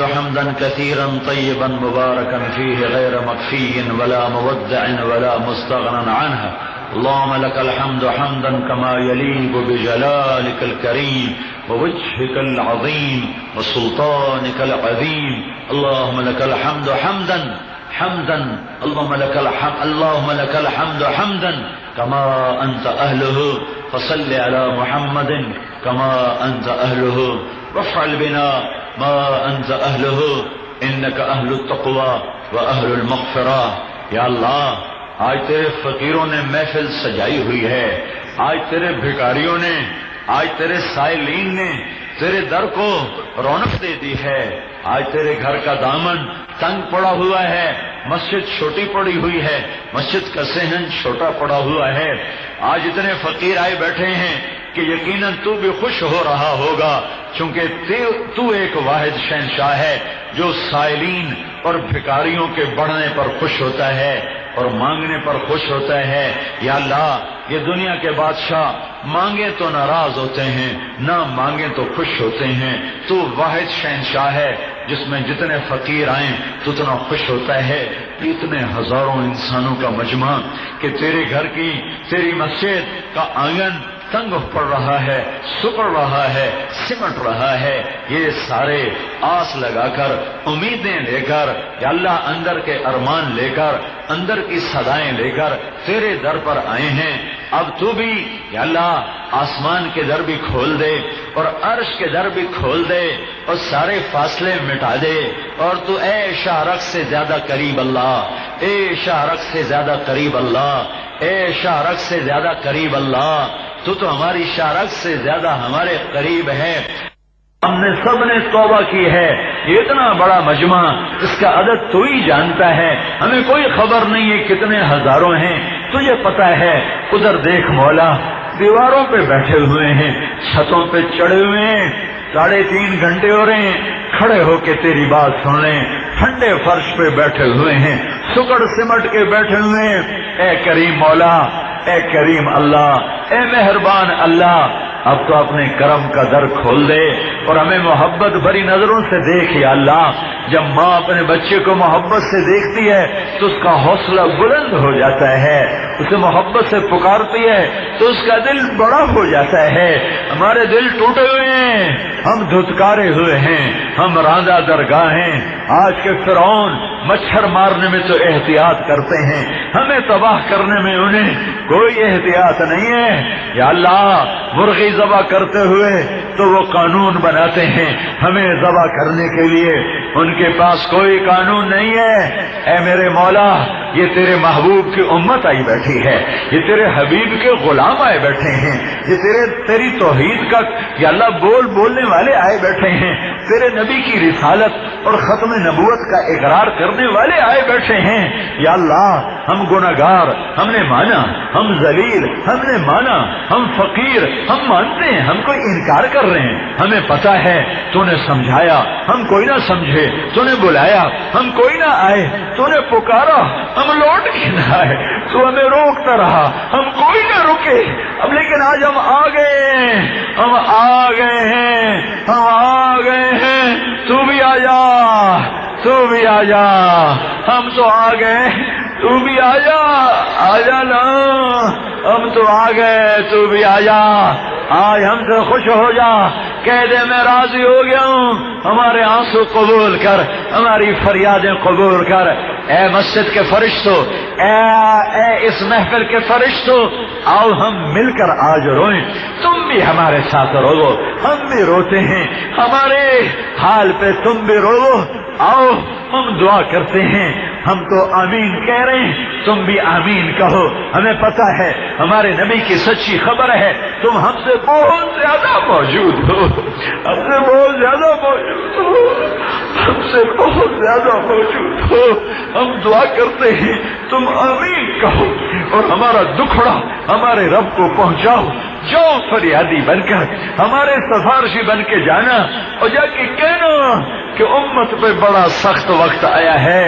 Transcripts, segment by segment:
الحمد حمدا كثيرا طيبا مباركا فيه غير مكفي ولا مودع ولا مستغنى عنه. اللهم لك الحمد حمدا كما يليق بجلالك الكريم ووجهك العظيم وسلطانك العظيم. اللهم لك الحمد حمدا اللهم لك الحمد حمدا كما أنت أهله. فصل على محمد كما أنت أهله وافعل بنا ما أنت أهله إنك أهل التقوى وأهل المغفرة. یا اللہ، آج تیرے فقیروں نے محفل سجائی ہوئی ہے، آج تیرے بھکاریوں نے، آج تیرے سائلین نے تیرے در کو رونق دے دی ہے. آج تیرے گھر کا دامن تنگ پڑا ہوا ہے، مسجد چھوٹی پڑی ہوئی ہے، مسجد کا صحن چھوٹا پڑا ہوا ہے. آج اتنے فقیر آئے بیٹھے ہیں کہ یقیناً تو بھی خوش ہو رہا ہوگا، چونکہ تو ایک واحد شہنشاہ ہے جو سائلین اور بھکاریوں کے بڑھنے پر خوش ہوتا ہے اور مانگنے پر خوش ہوتا ہے. یا اللہ، یہ دنیا کے بادشاہ مانگے تو ناراض ہوتے ہیں، نہ مانگے تو خوش ہوتے ہیں. تو واحد شہنشاہ ہے جس میں جتنے فقیر آئیں تو اتنا خوش ہوتا ہے. اتنے ہزاروں انسانوں کا مجمع کہ تیرے گھر کی، تیری مسجد کا آنگن تنگ پڑ رہا ہے، سکڑ رہا ہے، سمٹ رہا ہے. یہ سارے آس لگا کر، امیدیں لے کر، یا اللہ اندر کے ارمان لے کر، اندر کی صدائیں لے کر تیرے در پر آئے ہیں. اب تو بھی یا اللہ آسمان کے در بھی کھول دے اور عرش کے در بھی کھول دے اور سارے فاصلے مٹا دے. اور تو اے شاہ رخ سے زیادہ قریب اللہ، اے شاہ رخ سے زیادہ قریب اللہ، اے شاہ رخ سے زیادہ قریب اللہ. تو ہماری شاہ رخ سے زیادہ ہمارے قریب ہے. ہم نے سب نے توبہ کی ہے. یہ اتنا بڑا مجمع، اس کا عدد تو ہی جانتا ہے، ہمیں کوئی خبر نہیں ہے کتنے ہزاروں ہیں. تجھے پتا ہے. ادھر دیکھ مولا، دیواروں پہ بیٹھے ہوئے ہیں، چھتوں پہ چڑھے ہوئے ہیں، 3.5 گھنٹے ہو رہے ہیں کھڑے ہو کے تیری بات سن لیں. ٹھنڈے فرش پہ بیٹھے ہوئے ہیں، سکڑ سمٹ کے بیٹھے ہوئے ہیں. اے کریم مولا، اے کریم اللہ، اے مہربان اللہ، اب تو اپنے کرم کا در کھول دے اور ہمیں محبت بھری نظروں سے دیکھ. یا اللہ، جب ماں اپنے بچے کو محبت سے دیکھتی ہے تو اس کا حوصلہ بلند ہو جاتا ہے، اسے محبت سے پکارتی ہے تو اس کا دل بڑا ہو جاتا ہے. ہمارے دل ٹوٹے ہوئے ہیں، ہم دھتکارے ہوئے ہیں، ہم راندہ درگاہ ہیں. آج کے فرعون مچھر مارنے میں تو احتیاط کرتے ہیں، ہمیں تباہ کرنے میں انہیں کوئی احتیاط نہیں ہے. یا اللہ، مرغی ذبح کرتے ہوئے تو وہ قانون بناتے ہیں، ہمیں ذبح کرنے کے لیے ان کے پاس کوئی قانون نہیں ہے. اے میرے مولا، یہ تیرے محبوب کی امت آئی بیٹھی ہے، یہ تیرے حبیب کے غلام آئے بیٹھے ہیں، یہ تیری توحید کا یا اللہ بولنے والے آئے بیٹھے ہیں، تیرے نبی کی رسالت اور ختم نبوت کا اقرار کرنے والے آئے بیٹھے ہیں. یا اللہ، ہم گناہگار، ہم نے مانا، ہم ذلیل، ہم نے مانا، ہم فقیر، ہم مانتے ہیں، ہم کوئی انکار کر رہے ہیں. ہمیں پتا ہے تو نے سمجھایا، ہم کوئی نہ سمجھے، تو نے بلایا، ہم کوئی نہ آئے، تو نے پکارا، ہم لوٹ کے نہ آئے، تو ہمیں روکتا رہا، ہم کوئی نہ رکے. اب لیکن آج ہم آ گئے ہیں، ہم آ گئے ہیں، ہم آ گئے ہیں. تو بھی آ جا، تو بھی آ جا، ہم تو آ گئے، تو بھی آ جا نا، ہم تو آ گئے، تو بھی آ جا. آج ہم سے خوش ہو جا، کہہ دے میں راضی ہو گیا ہوں، ہمارے آنسو قبول کر، ہماری فریادیں قبول کر. اے مسجد کے فرشتوں، اے اس محفل کے فرشتوں، آؤ ہم مل کر آج روئیں. تم بھی ہمارے ساتھ رو، ہم بھی روتے ہیں، ہمارے حال پہ تم بھی رو. آؤ ہم دعا کرتے ہیں، ہم تو آمین کہہ رہے ہیں، تم بھی آمین کہو. ہمیں پتا ہے ہمارے نبی کی سچی خبر ہے، تم ہم سے بہت زیادہ موجود ہو، ہم سے بہت زیادہ موجود ہو، ہم سے بہت زیادہ موجود ہو. ہم دعا کرتے ہیں، تم آمین کہو اور ہمارا دکھڑا ہمارے رب کو پہنچاؤ. جو فریادی بن کر ہمارے سفارشی بن کے جانا اور جا کے کہنا کہ امت پہ بڑا سخت وقت آیا ہے،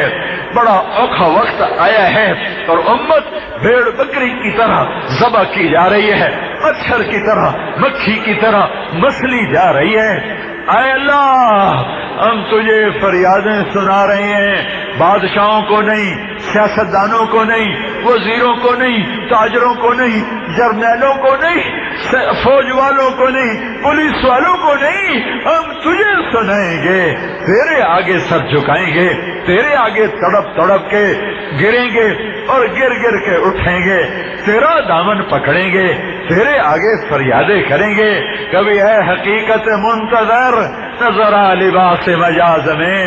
بڑا اوکھا وقت آیا ہے اور امت بھیڑ بکری کی طرح ذبح کی جا رہی ہے، مچھر کی طرح، مکھی کی طرح مسلی جا رہی ہے. اے اللہ ہم تجھے فریادیں سنا رہے ہیں، بادشاہوں کو نہیں، سیاستدانوں کو نہیں، وزیروں کو نہیں، تاجروں کو نہیں، جرنیلوں کو نہیں، فوج والوں کو نہیں، پولیس والوں کو نہیں، ہم تجھے سنائیں گے، تیرے آگے سر جھکائیں گے، تیرے آگے تڑپ تڑپ کے گریں گے اور گر گر کے اٹھیں گے، تیرا دامن پکڑیں گے، تیرے آگے فریادیں کریں گے۔ کبھی ہے حقیقت منتظر نظر آ لباس مجاز میں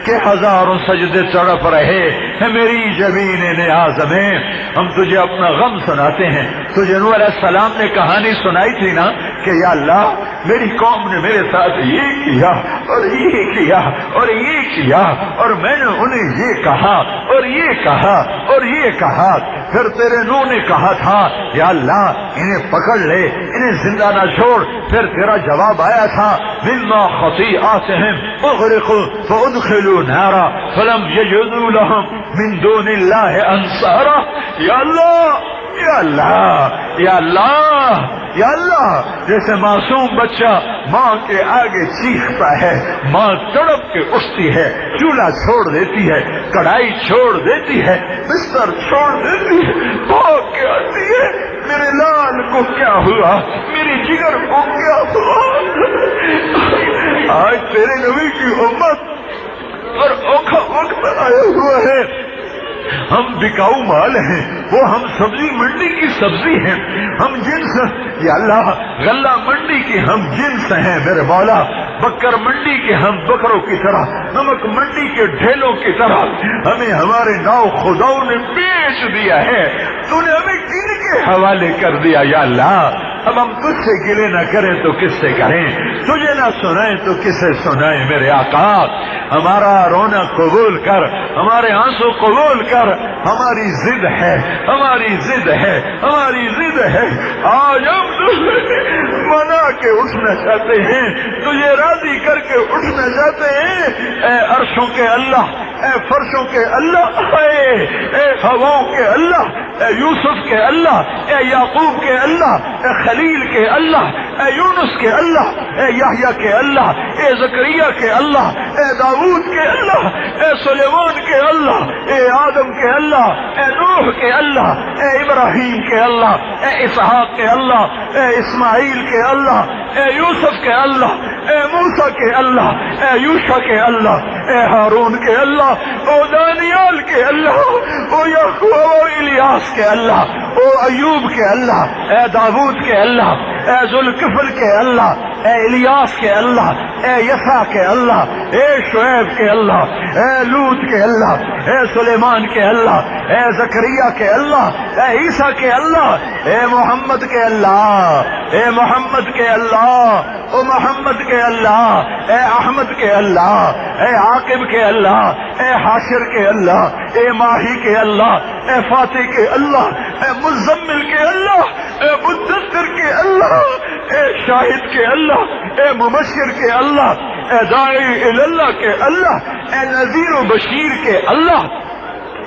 کہ ہزاروں سجدے تڑپ رہے ہیں میری جبین نیاز میں۔ ہم تجھے اپنا غم سناتے ہیں۔ تجھے نوح علیہ السلام نے کہانی سنائی تھی نا کہ یا اللہ میری قوم نے میرے ساتھ یہ کیا اور یہ کیا اور یہ کیا اور میں نے انہیں یہ کہا اور یہ کہا اور یہ کہا۔ پھر تیرے نوح نے کہا تھا یا اللہ انہیں پکڑ لے، انہیں زندہ نہ چھوڑ۔ پھر تیرا جواب آیا تھا مما خطیئاتہم اغرقوا فادخلوا نارا فلم یجدوا لهم من دون اللہ انصارا۔ یا اللہ یا اللہ یا اللہ یا اللہ، جیسے معصوم بچہ ماں کے آگے چیختا ہے، ماں تڑپ کے اٹھتی ہے، چولہا چھوڑ دیتی ہے، کڑھائی چھوڑ دیتی ہے، بستر چھوڑ دیتی ہے، بھاگ کے آتی ہے میرے لال کو کیا ہوا، میری جگر کو کیا ہوا۔ آج تیرے نبی کی امت اور اوکھا وقت آیا ہوا ہے، ہم بکاؤ مال ہیں، وہ ہم سبزی منڈی کی سبزی ہیں، ہم جنس یا اللہ غلہ منڈی کی ہم جنس ہیں میرے مولا، بکر منڈی کے ہم بکروں کی طرح، نمک منڈی کے ڈھیلوں کی طرح ہمیں ہمارے ناؤ خداؤں نے بیچ دیا ہے، تو نے ہمیں کن کے حوالے کر دیا یا اللہ۔ اب ہم تجھ سے گلے نہ کریں تو کس سے کریں، تجھے نہ سنائیں تو کسے سنائیں میرے آقا۔ ہمارا رونا قبول کر، ہمارے آنسو قبول کر، ہماری ضد ہے، ہماری ضد ہے، ہماری ضد ہے۔ آج ہم تجھے منا کے اٹھنا چاہتے ہیں، تجھے راضی کر کے اٹھنا چاہتے ہیں۔ اے عرشوں کے اللہ، اے فرشوں کے اللہ، اے ہواؤں کے اللہ، اے یوسف کے اللہ، اے یعقوب کے اللہ، اے خلیل کے اللہ، اے یونس کے اللہ، اے یحییٰ کے اللہ، اے زکریا کے اللہ، اے داؤد کے اللہ، اے سلیمان کے اللہ، اے آدم کے اللہ، اے نوح کے اللہ، اے ابراہیم کے اللہ، اے اسحاق کے اللہ، اے اسماعیل کے اللہ، اے یوسف کے اللہ، اے موسیٰ کے اللہ، اے یوشع کے اللہ، اے ہارون کے اللہ، او دانیال کے اللہ، او یعقوب او الیاس کے اللہ، او ایوب کے اللہ، اے داؤد کے اللہ، اے ذوالکفل کے اللہ، اے الیاس کے اللہ، اے یسع کے اللہ، اے شعیب کے اللہ، اے لوط کے اللہ، اے سلیمان کے اللہ، اے زکریا کے اللہ، اے عیسیٰ کے اللہ، اے محمد کے اللہ، اے محمد کے اللہ، او محمد کے اللہ، اے احمد کے اللہ، اے عاقب کے اللہ، اے حاشر کے اللہ، اے ماہی کے اللہ، اے فاتح کے اللہ، اے مزمل کے اللہ، اے مدثر کے اللہ، اے شاہد کے اللہ، اے مبشر کے اللہ، اے داعی اللہ کے اللہ، اے نذیر و بشیر کے اللہ،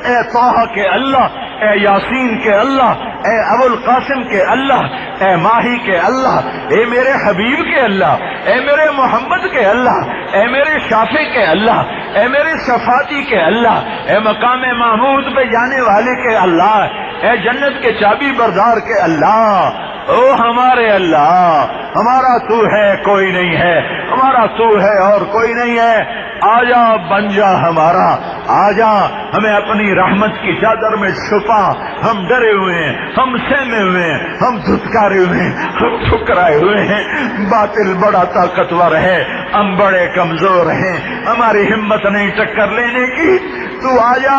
اے طٰہٰ کے اللہ، اے یاسین کے اللہ، اے ابو القاسم کے اللہ، اے ماہی کے اللہ، اے میرے حبیب کے اللہ، اے میرے محمد کے اللہ، اے میرے شافع کے اللہ، اے میرے شفاعتی کے اللہ، اے مقام محمود پہ جانے والے کے اللہ، اے جنت کے چابی بردار کے اللہ، او ہمارے اللہ، ہمارا تو ہے کوئی نہیں ہے، ہمارا تو ہے اور کوئی نہیں ہے۔ آجا بن جا ہمارا، آجا ہمیں اپنی رحمت کی چادر میں چھپا، ہم ڈرے ہوئے ہیں، ہم سہمے ہوئے ہیں، ہم دھتکارے ہوئے ہیں، ہم ٹھکرائے ہوئے ہیں، باطل بڑا طاقتور ہے، ہم بڑے کمزور ہیں، ہماری ہمت نہیں ٹکر لینے کی، تو آجا۔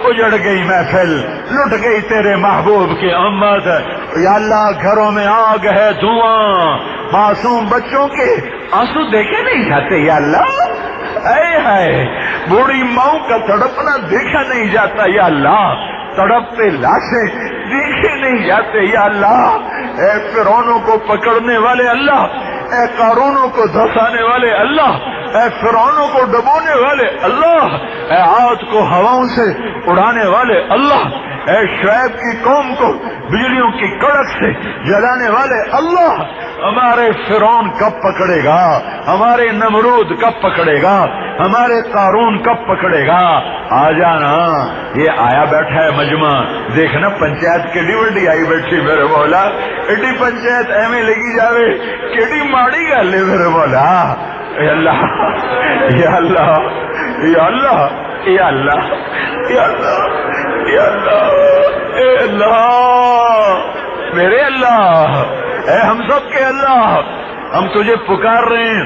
اجڑ گئی محفل، لٹ گئی تیرے محبوب کی امت، یا اللہ گھروں میں آگ ہے، دھواں، معصوم بچوں کے آنسو دیکھے نہیں جاتے یا اللہ، اے ہائے بوڑھی ماؤں کا تڑپنا دیکھا نہیں جاتا یا اللہ، تڑپتے لاشیں دیکھے نہیں جاتے یا اللہ، اے فرعونوں کو پکڑنے والے اللہ، اے قارونوں کو دھسانے والے اللہ، اے فرعونوں کو ڈبونے والے اللہ، اے عاد کو ہواؤں سے اڑانے والے اللہ، اے شعیب کی قوم کو بجلیوں کی کڑک سے جلانے والے اللہ ہمارے فرعون کب پکڑے گا، ہمارے نمرود کب پکڑے گا، ہمارے قارون کب پکڑے گا؟ آ جانا، یہ آیا بیٹھا ہے مجمع، دیکھنا پنچایت کیڑی وڈی آئی بیٹھی میرے مولا، ایڈی پنچایت ایویں لگی جاوے، کیڑی ماڑی گل ہے میرے مولا۔ اے اللہ یا اللہ یا اللہ یا اللہ یا اللہ یا اللہ، اے اللہ میرے اللہ، اے ہم سب کے اللہ، ہم تجھے پکار رہے ہیں،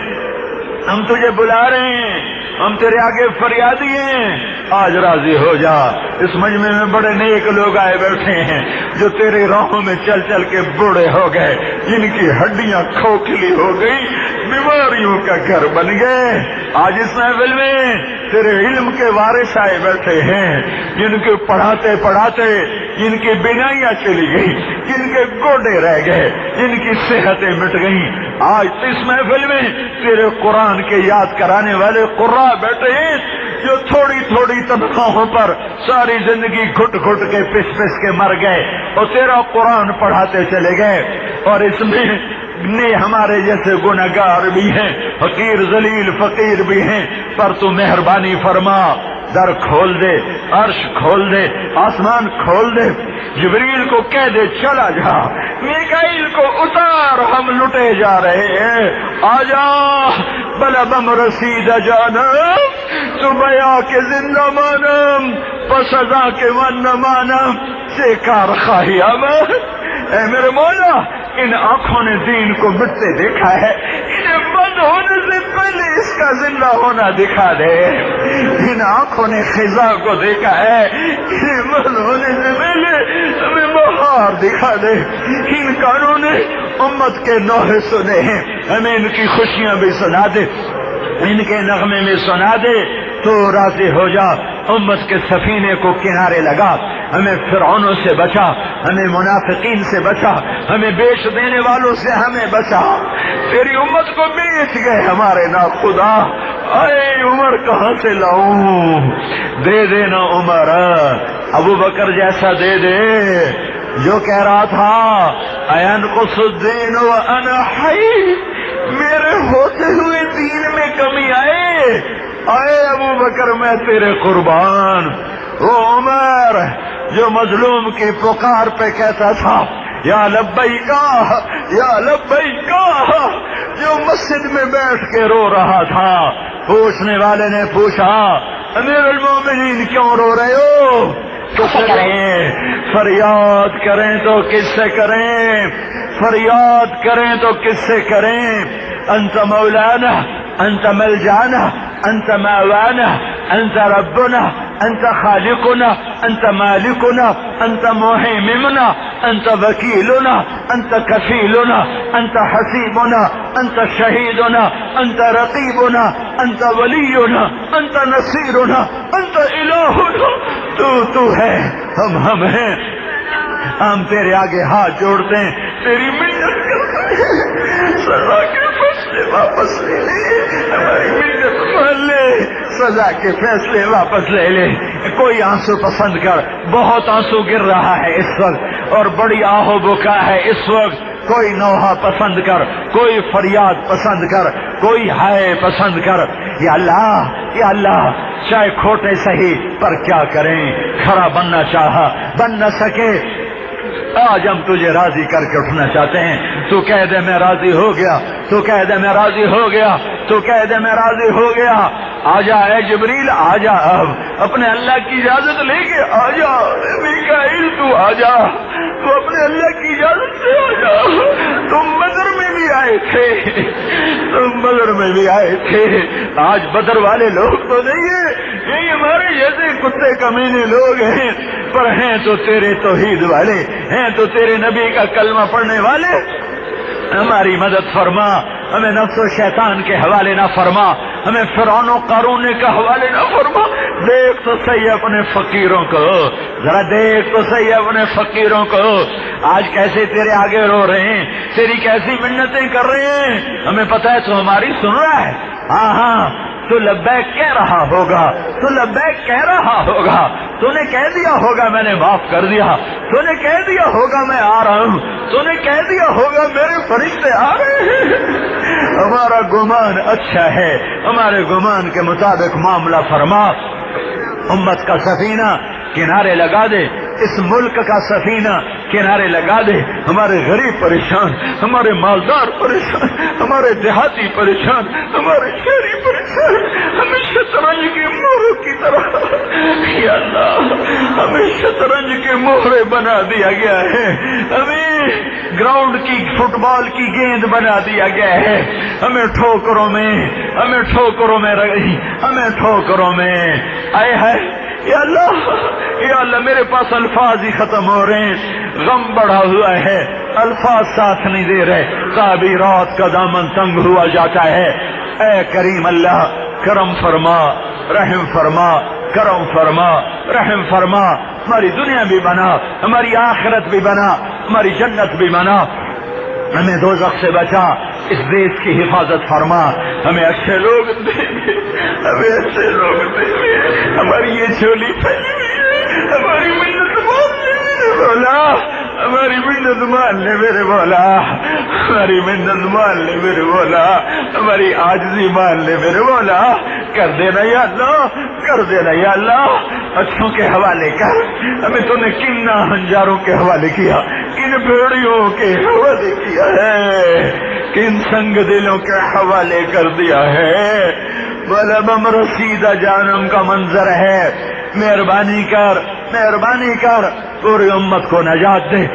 ہم تجھے بلا رہے ہیں، ہم تیرے آگے فریادی ہیں، آج راضی ہو جا۔ اس مجمع میں بڑے نیک لوگ آئے بیٹھے ہیں جو تیرے راہوں میں چل چل کے بوڑھے ہو گئے، جن کی ہڈیاں کھوکھلی ہو گئی، بیماریوں کا گھر بن گئے۔ آج اس محفل میں تیرے علم کے وارث آئے بیٹھے ہیں، جن کے پڑھاتے پڑھاتے جن کی بینائیاں چلی گئی، جن کے گوڈے رہ گئے، جن کی صحتیں مٹ گئیں۔ آج اس محفل میں تیرے قرآن کے یاد کرانے والے قراء بیٹھے ہیں جو تھوڑی تھوڑی تنخواہوں پر ساری زندگی گھٹ گھٹ کے پس پس کے مر گئے اور تیرا قرآن پڑھاتے چلے گئے، اور اس میں ہمارے جیسے گنہگار بھی ہیں، حقیر ذلیل فقیر بھی ہیں، پر تو مہربانی فرما، در کھول دے، عرش کھول دے، آسمان کھول دے، جبریل کو کہہ دے چلا جا، میکائیل کو اتار، ہم لٹے جا رہے ہیں، آجا بلا بم رسید جانم، تو بیا کے زندہ مانم، پس ازا کے من مانم، سے کار خواہی آمد۔ اے میرے مولا، ان آنکھوں نے دین کو مٹتے دیکھا ہے، انہیں بند ہونے سے پہلے اس کا زندہ ہونا دکھا دے۔ ان آنکھوں نے خزاں کو دیکھا ہے، انہیں بند ہونے سے پہلے ہمیں بہار دکھا دے۔ ان کانوں نے امت کے نوحے سنے ہیں، ہمیں ان کی خوشیاں بھی سنا دے، ان کے نغمے میں سنا دے، تو راضی ہو جا۔ امت کے سفینے کو کنارے لگا، ہمیں فرعونوں سے بچا، ہمیں منافقین سے بچا، ہمیں بیچ دینے والوں سے ہمیں بچا۔ تیری امت کو بیچ گئے ہمارے ناخدا، اے عمر کہاں سے لاؤں؟ دے دینا عمر، ابو بکر جیسا دے دے جو کہہ رہا تھا اینقص الدین وانا حی، میرے ہوتے ہوئے دین میں کمی آئے، اے ابو بکر میں تیرے قربان۔ وہ عمر جو مظلوم کی پکار پہ کہتا تھا یا لبیکا یا لبیکا، جو مسجد میں بیٹھ کے رو رہا تھا، پوچھنے والے نے پوچھا امیر المومنین کیوں رو رہے ہو؟ کیسے کریں؟ فریاد کریں تو کس سے کریں؟ فریاد کریں تو کس سے کریں؟ انت مولانا، انت ملجانا، انت ماوانا، انت ربنا، انت خالقنا، انت مالکنا، انت محیمنا، انت وکیلنا، انت کفیلنا، انت حسیبنا، انت شہیدنا، انت رقیبنا، انت ولینا، انت نصیرنا، انت الہنا، تو ہے، ہم ہیں، ہم تیرے آگے ہاتھ جوڑتے ہیں، تیری منت کرتے ہیں، سزا کے فیصلے واپس لے لے، ہماری منت مان لے، سزا کے فیصلے واپس لے لے۔ کوئی آنسو پسند کر، بہت آنسو گر رہا ہے اس وقت اور بڑی آہو بکا ہے اس وقت، کوئی نوحہ پسند کر، کوئی فریاد پسند کر، کوئی ہائے پسند کر۔ یا اللہ یا اللہ، چاہے کھوٹے سہی پر کیا کریں، کھڑا بننا چاہا بن نہ سکے، آج ہم تجھے راضی کر کے اٹھنا چاہتے ہیں۔ تو کہہ دے میں راضی ہو گیا، تو کہہ دے میں راضی ہو گیا، تو کہہ دے میں راضی ہو گیا۔ آجا اے جبریل، آجا، اب اپنے اللہ کی اجازت لے کے آجا، میکائیل تو آجا، تو اپنے اللہ کی اجازت سے آجا۔ تم بدر میں بھی آئے تھے، تم بدر میں بھی آئے تھے، آج بدر والے لوگ تو نہیں ہیں، یہ ہمارے جیسے کتے کمینے لوگ ہیں، پر ہیں تو تیرے توحید والے، ہیں تو تیرے نبی کا کلمہ پڑھنے والے۔ ہماری مدد فرما، ہمیں نفس و شیطان کے حوالے نہ فرما، ہمیں فرعون و قارون کا حوالے نہ فرما۔ دیکھ تو صحیح اپنے فقیروں کو، ذرا دیکھ تو صحیح اپنے فقیروں کو، آج کیسے تیرے آگے رو رہے ہیں، تیری کیسی منتیں کر رہے ہیں۔ ہمیں پتہ ہے تو ہماری سن رہا ہے، ہاں ہاں تو لبیک کہہ رہا ہوگا، تو لبیک کہہ رہا ہوگا، تو نے کہہ دیا ہوگا میں نے معاف کر دیا، تو نے کہہ دیا ہوگا میں آ رہا ہوں، تو نے کہہ دیا ہوگا میرے فرشتے آ رہے ہیں۔ ہمارا گمان اچھا ہے، ہمارے گمان کے مطابق معاملہ فرما، امت کا سفینہ کنارے لگا دے، اس ملک کا سفینہ کنارے لگا دے، ہمارے غریب پریشان، ہمارے مالدار پریشان، ہمارے دیہاتی پریشان، ہمارے شہری پریشان، ہمیں شطرنج کی موروں کی طرح یا اللہ ہمیں شطرنج کے مہرے بنا دیا گیا ہے، ہمیں گراؤنڈ کی فٹ بال کی گیند بنا دیا گیا ہے، ہمیں ٹھوکروں میں ہمیں ٹھوکروں میں آئے ہے۔ یا اللہ میرے پاس الفاظ ہی ختم ہو رہے ہیں، غم بڑھا ہوا ہے، الفاظ ساتھ نہیں دے رہے، تعبیرات کا دامن تنگ ہوا جاتا ہے۔ اے کریم اللہ کرم فرما، رحم فرما، کرم فرما، رحم فرما، ہماری دنیا بھی بنا، ہماری آخرت بھی بنا، ہماری جنت بھی بنا، ہمیں دوزخ سے بچا، اس دیش کی حفاظت فرما، ہمیں اچھے لوگ دے، ہمیں اچھے لوگ دے، ہماری یہ جھولی پھیلی ہوئی ہے، ہماری منت مان لے میرے مولا، ہماری منت مان لے میرے مولا، ہماری منت مان لے میرے مولا، ہماری عاجزی مان لے میرے مولا، کر دینا یا اللہ، کر دینا یا اللہ، اچھوں کے حوالے کر، ہمیں تو نے کن ہنجاروں کے حوالے کیا، کن بھیڑیوں کے حوالے کیا ہے، کن سنگ دلوں کے حوالے کر دیا ہے۔ مولا بم رسیدہ جانم کا منظر ہے، مہربانی کر پوری امت کو نجات دے،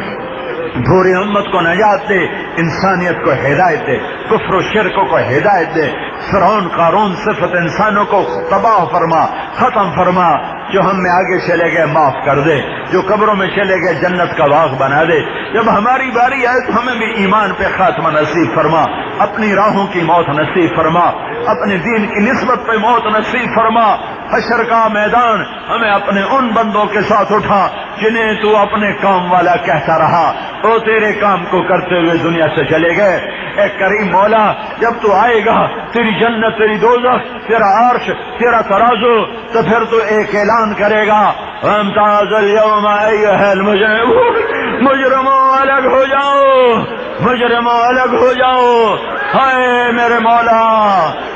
پوری امت کو نجات دے، انسانیت کو ہدایت دے، کفر و شرک کو ہدایت دے، فرعون قارون صفت انسانوں کو تباہ فرما، ختم فرما، جو ہم میں آگے چلے گئے معاف کر دے، جو قبروں میں چلے گئے جنت کا باغ بنا دے، جب ہماری باری آئے تو ہمیں بھی ایمان پہ خاتمہ نصیب فرما، اپنی راہوں کی موت نصیب فرما، اپنے دین کی نسبت پہ موت نصیب فرما، حشر کا میدان ہمیں اپنے ان بندوں کے ساتھ اٹھا جنہیں تو اپنے کام والا کہتا رہا، وہ تیرے کام کو کرتے ہوئے دنیا سے چلے گئے۔ اے کریم مولا جب تو آئے گا، تیری جنت، تیری دوزخ، تیرا عرش، تیرا ترازو، تو پھر تو ایک اعلان کرے گا، وامتاز اليوم ایھا المجرمون، مجرموں الگ ہو جاؤ، مجرموں الگ ہو جاؤ، ہائے میرے مولا،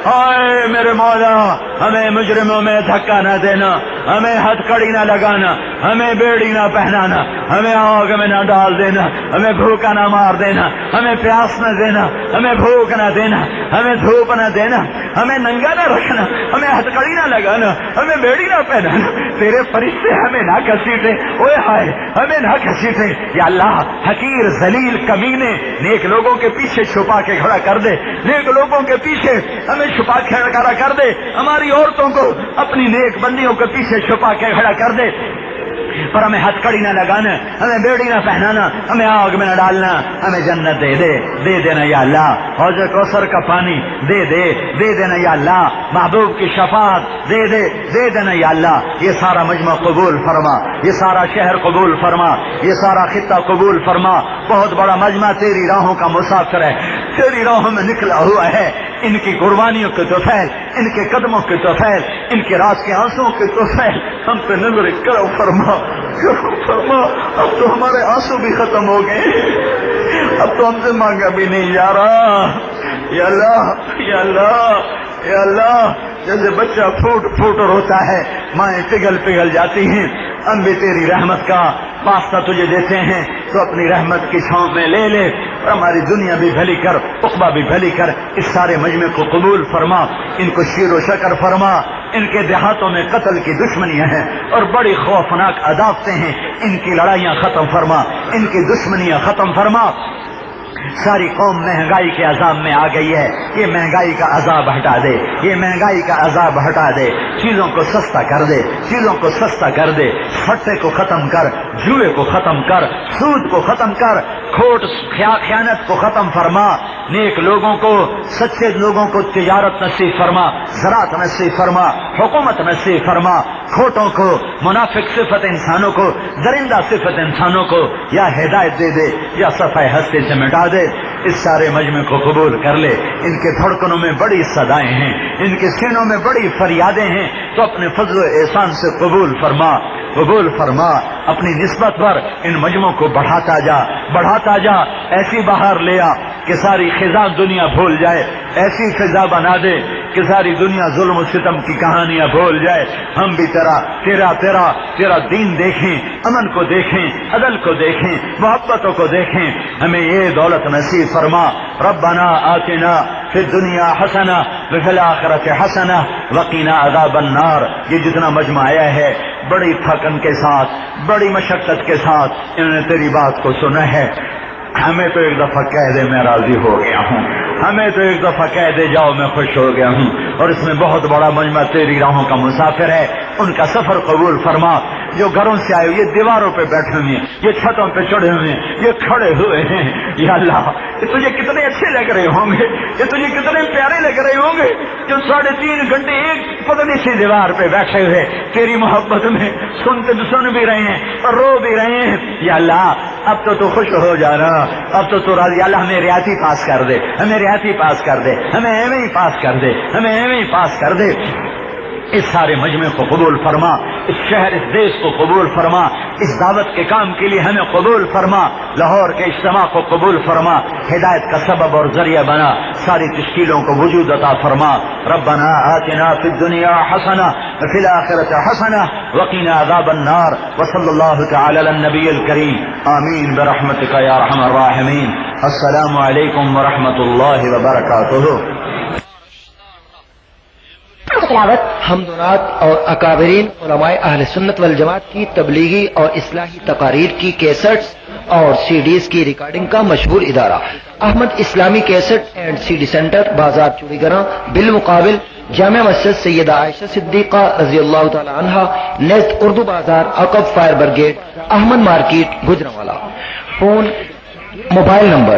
ہائے میرے مولا، ہمیں مجرموں میں دھکا نہ دینا، ہمیں ہتھ کڑی نہ لگانا، ہمیں بیڑی نہ پہنانا، ہمیں آگ میں نہ ڈال دینا، ہمیں بھوکا نہ مار دینا، ہمیں پیاس نہ دینا، ہمیں بھوک نہ دینا، ہمیں دھوپ نہ دینا، ہمیں ننگا نہ رکھنا، ہمیں ہتھ کڑی نہ لگانا، ہمیں بیڑی نہ پہنانا، تیرے فرشتے ہمیں نہ گھسیٹے، اوے ہائے ہمیں نہ گھسیٹے، یا اللہ حقیر ذلیل کمینے نیک لوگوں کے پیچھے چھپا کے کھڑا کر دے، نیک لوگوں کے پیچھے ہمیں چھپا کے کھڑا کر دے، ہماری عورتوں کو اپنی نیک بندیوں کے پیچھے چھپا کے کھڑا کر دے، پر ہمیں ہتھ کڑی نہ لگانا، ہمیں بیڑی نہ پہنانا، ہمیں آگ میں نہ ڈالنا، ہمیں جنت دے دینا یا اللہ، حوض کوثر کا پانی دے دینا یا اللہ، محبوب کی شفاعت دے دینا یا اللہ، یہ سارا مجمع قبول فرما، یہ سارا شہر قبول فرما، یہ سارا خطہ قبول فرما، بہت بڑا مجمع تیری راہوں کا مسافر ہے، تیری راہوں میں نکلا ہوا ہے، ان کی قربانیوں کے طفیل، ان کے قدموں کے طفیل، ان کے رات کے آنسوں کے طفیل ہم پہ نظر کرو فرما، اب تو ہمارے آنسو بھی ختم ہو گئے، اب تو ہم سے مانگا بھی نہیں جا رہا، یا اللہ یا اللہ یا اللہ، جیسے بچہ پھوٹ روتا ہے، مائیں پگھل جاتی ہیں، ہم بھی تیری رحمت کا واسطہ تجھے دیتے ہیں، تو اپنی رحمت کی چھاؤں میں لے لے، اور ہماری دنیا بھی بھلی کر، عقبہ بھی بھلی کر، اس سارے مجمع کو قبول فرما، ان کو شیر و شکر فرما، ان کے دیہاتوں میں قتل کی دشمنیاں ہیں اور بڑی خوفناک عداوتیں ہیں، ان کی لڑائیاں ختم فرما، ان کی دشمنیاں ختم فرما، ساری قوم مہنگائی کے عذاب میں آ گئی ہے، یہ مہنگائی کا عذاب ہٹا دے، یہ مہنگائی کا عذاب ہٹا دے، چیزوں کو سستا کر دے، چیزوں کو سستا کر دے، سٹے کو ختم کر، جوئے کو ختم کر، سود کو ختم کر، کھوٹ خیانت کو ختم فرما، نیک لوگوں کو، سچے لوگوں کو تجارت نصیب فرما، زراعت نصیب فرما، حکومت نصیب فرما، کھوٹوں کو، منافق صفت انسانوں کو، درندہ صفت انسانوں کو یا ہدایت دے دے یا صفحہ ہستی سے مٹا دے، اس سارے مجمع کو قبول کر لے. ان کے دھڑکنوں میں بڑی صدائیں ہیں، ان کے سینوں میں بڑی فریادیں ہیں، تو اپنے فضل و احسان سے قبول فرما، قبول فرما. اپنی نسبت پر ان مجموعوں کو بڑھاتا جا، بڑھاتا جا. ایسی بہار لے آ کہ ساری خزاں دنیا بھول جائے، ایسی فضا بنا دے کہ ساری دنیا ظلم و ستم کی کہانیاں بھول جائے. ہم بھی تیرا دین دیکھیں، امن کو دیکھیں، عدل کو دیکھیں، محبتوں کو دیکھیں. ہمیں یہ دولت نصیب فرما. ربنا آتنا فی الدنیا حسنہ وفی الآخرۃ حسنہ وقنا عذاب النار. یہ جتنا مجمع آیا ہے بڑی تھکن کے ساتھ، بڑی مشقت کے ساتھ انہوں نے تیری بات کو سنا ہے. ہمیں تو ایک دفعہ کہہ دے میں راضی ہو گیا ہوں، ہمیں تو ایک دفعہ کہہ دے جاؤ میں خوش ہو گیا ہوں. اور اس میں بہت بڑا مجمع تیری راہوں کا مسافر ہے، ان کا سفر قبول فرما. جو گھروں سے آئے یہ دیواروں پہ بیٹھے ہوئے ہیں، یہ چھتوں پہ چڑھے ہوئے ہیں، یہ کھڑے ہوئے ہیں، یا اللہ یہ تجھے کتنے اچھے لگ رہے ہوں گے، یہ تجھے کتنے پیارے لگ رہے ہوں گے جو 3.5 گھنٹے ایک پتلی سی دیوار پہ بیٹھے ہوئے تیری محبت میں سن بھی رہے ہیں اور رو بھی رہے ہیں. یا اللہ اب تو خوش ہو جانا، اب تو راضی. اللہ ہمیں ریاتی پاس کر دے، ہمیں ریاتی پاس کر دے، ہمیں ایویں ہی پاس کر دے، ہمیں ایویں ہی پاس کر دے. اس سارے مجمع کو قبول فرما، اس شہر اس دیش کو قبول فرما، اس دعوت کے کام کے لیے ہمیں قبول فرما. لاہور کے اجتماع کو قبول فرما، ہدایت کا سبب اور ذریعہ بنا، ساری تشکیلوں کو وجود عطا فرما. ربنا آتنا فی الدنیا حسنہ وفی الآخرۃ حسنہ وقنا عذاب النار. وصلی اللہ تعالی علی النبی الکریم. آمین برحمتک یا ارحم الراحمین. السلام علیکم ورحمۃ اللہ وبرکاتہ. حمد و نعت اور اکابرین علماء اہل سنت والجماعت کی تبلیغی اور اصلاحی تقاریر کی کیسٹس اور سی ڈیز کی ریکارڈنگ کا مشہور ادارہ Ahmad Islami cassette and C D centre, Bazar Choori گراں، بالمقابل جامع مسجد سیدہ عائشہ صدیقہ رضی اللہ تعالی عنہا، نیز اردو بازار، عقب fire brigade, Ahmad market, Gujranwala. Phone mobile number